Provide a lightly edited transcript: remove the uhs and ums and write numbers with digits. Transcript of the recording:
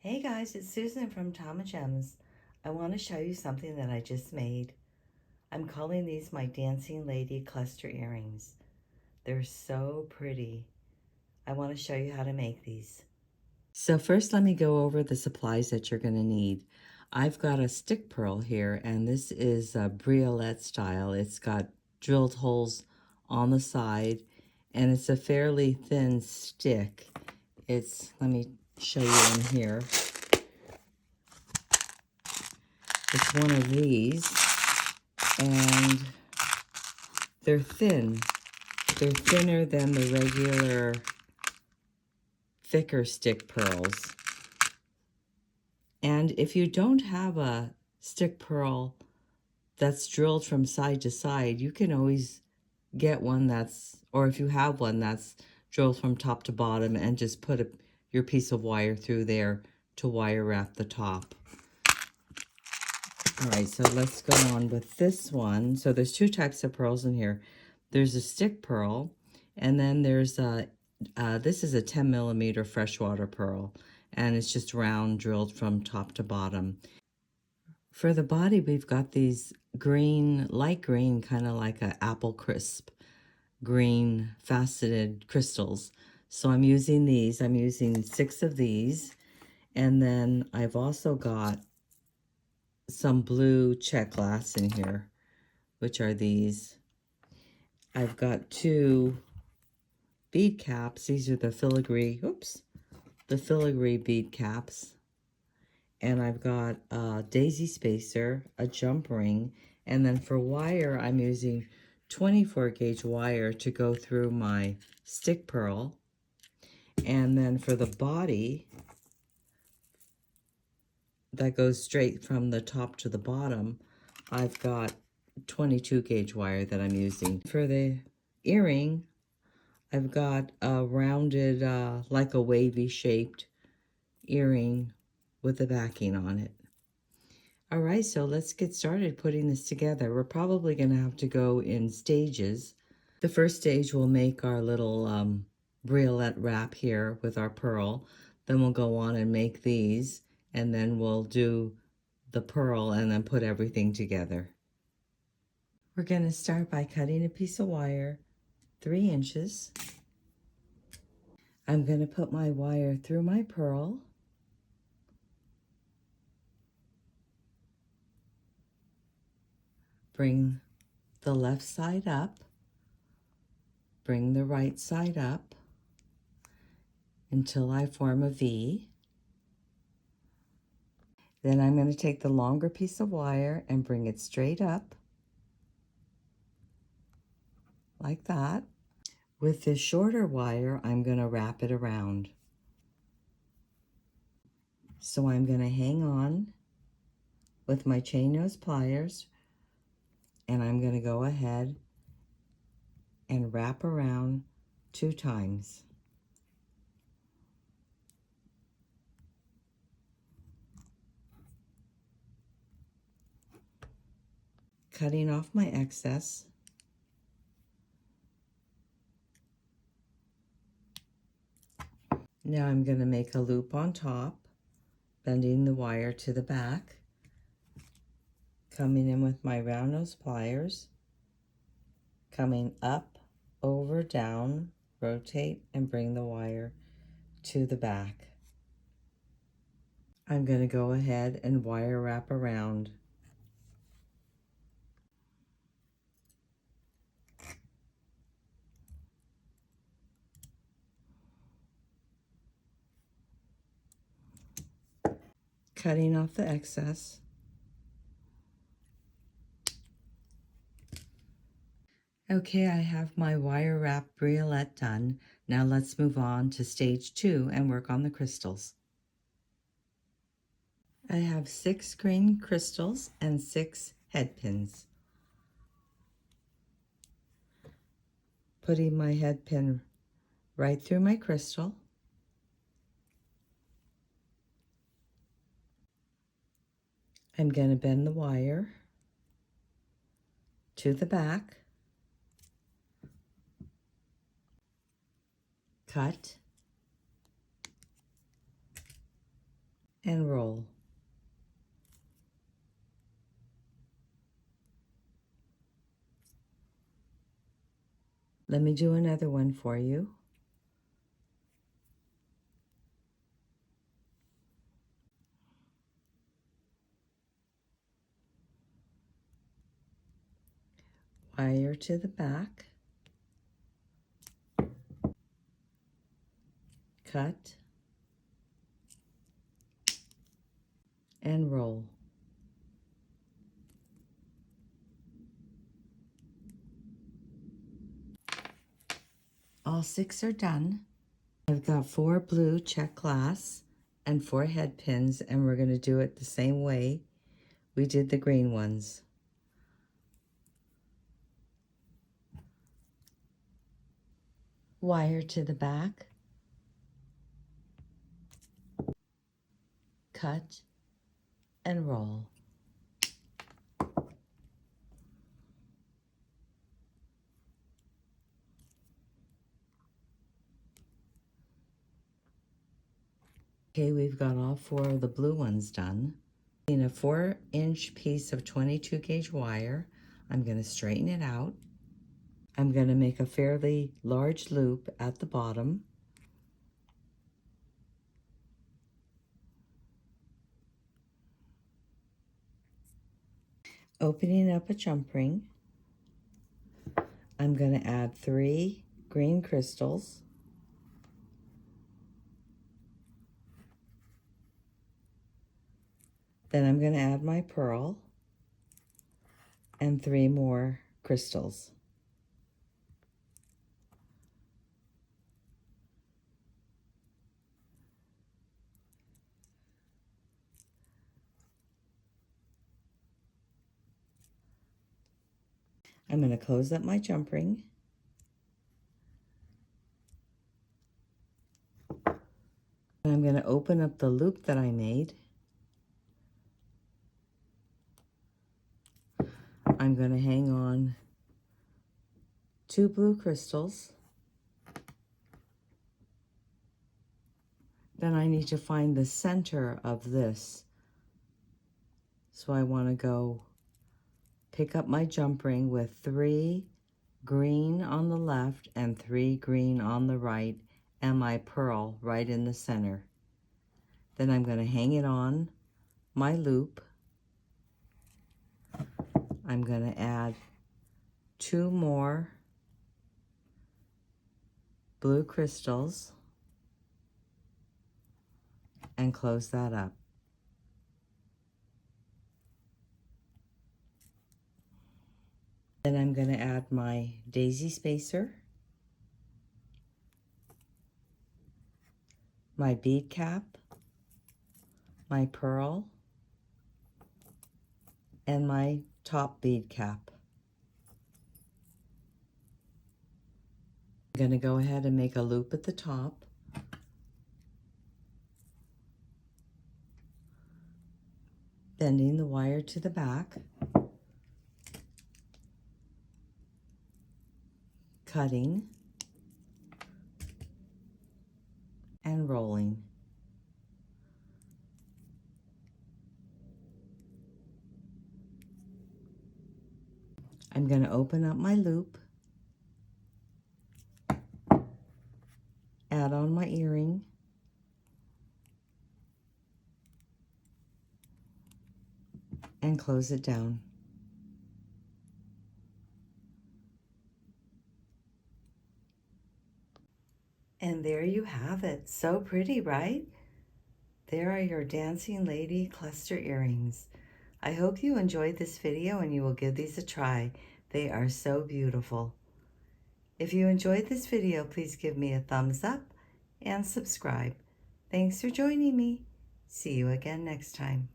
Hey guys, it's Susan from Tamagems. I want to show you something that I just made. I'm calling these my Dancing Lady Cluster Earrings. They're so pretty. I want to show you how to make these. So first let me go over the supplies that you're going to need. I've got a stick pearl here, and this is a briolette style. It's got drilled holes on the side, and it's a fairly thin stick. Let me show you in here. It's one of these, and they're thin. They're thinner than the regular thicker stick pearls. And if you don't have a stick pearl that's drilled from side to side, you can always get one or if you have one that's drilled from top to bottom, and just put your piece of wire through there to wire wrap the top. All right, so let's go on with this one. So there's two types of pearls in here. There's a stick pearl, and then there's this is a 10 millimeter freshwater pearl, and it's just round, drilled from top to bottom. For the body, we've got these green, light green, kind of like an apple crisp, green faceted crystals. So I'm using these. I'm using 6 of these, and then I've also got some blue Czech glass in here, which are these. I've got 2 bead caps. These are the filigree, the filigree bead caps. And I've got a daisy spacer, a jump ring, and then for wire, I'm using 24 gauge wire to go through my stick pearl. And then for the body, that goes straight from the top to the bottom, I've got 22 gauge wire that I'm using. For the earring, I've got a rounded, like a wavy shaped earring with a backing on it. All right, so let's get started putting this together. We're probably going to have to go in stages. The first stage, we'll make our little briolette wrap here with our pearl. Then we'll go on and make these, and then we'll do the pearl and then put everything together. We're going to start by cutting a piece of wire 3 inches. I'm going to put my wire through my pearl. Bring the left side up. Bring the right side up until I form a V. Then I'm going to take the longer piece of wire and bring it straight up, like that. With this shorter wire, I'm going to wrap it around. So I'm going to hang on with my chain nose pliers, and I'm going to go ahead and wrap around 2 times. Cutting off my excess. Now I'm going to make a loop on top, bending the wire to the back, coming in with my round nose pliers, coming up, over, down, rotate, and bring the wire to the back. I'm going to go ahead and wire wrap around. Cutting off the excess. Okay, I have my wire wrap briolette done. Now let's move on to stage 2 and work on the crystals. I have 6 green crystals and 6 head pins. Putting my head pin right through my crystal. I'm going to bend the wire to the back, cut, and roll. Let me do another one for you. Wire to the back, cut, and roll. All 6 are done. I've got 4 blue Czech glass and 4 head pins, and we're going to do it the same way we did the green ones. Wire to the back, cut, and roll. Okay, we've got all 4 of the blue ones done. In a 4-inch piece of 22 gauge wire, I'm going to straighten it out. I'm going to make a fairly large loop at the bottom. Opening up a jump ring, I'm going to add 3 green crystals. Then I'm going to add my pearl and 3 more crystals. I'm going to close up my jump ring. And I'm going to open up the loop that I made. I'm going to hang on 2 blue crystals. Then I need to find the center of this. So I want to go pick up my jump ring with 3 green on the left and 3 green on the right, and my pearl right in the center. Then I'm going to hang it on my loop. I'm going to add 2 more blue crystals and close that up. Then I'm going to add my daisy spacer, my bead cap, my pearl, and my top bead cap. I'm going to go ahead and make a loop at the top. Bending the wire to the back, cutting, and rolling. I'm going to open up my loop, add on my earring, and close it down. And there you have it. So pretty, right? There are your dancing lady cluster earrings. I hope you enjoyed this video and you will give these a try. They are so beautiful. If you enjoyed this video, please give me a thumbs up and subscribe. Thanks for joining me. See you again next time.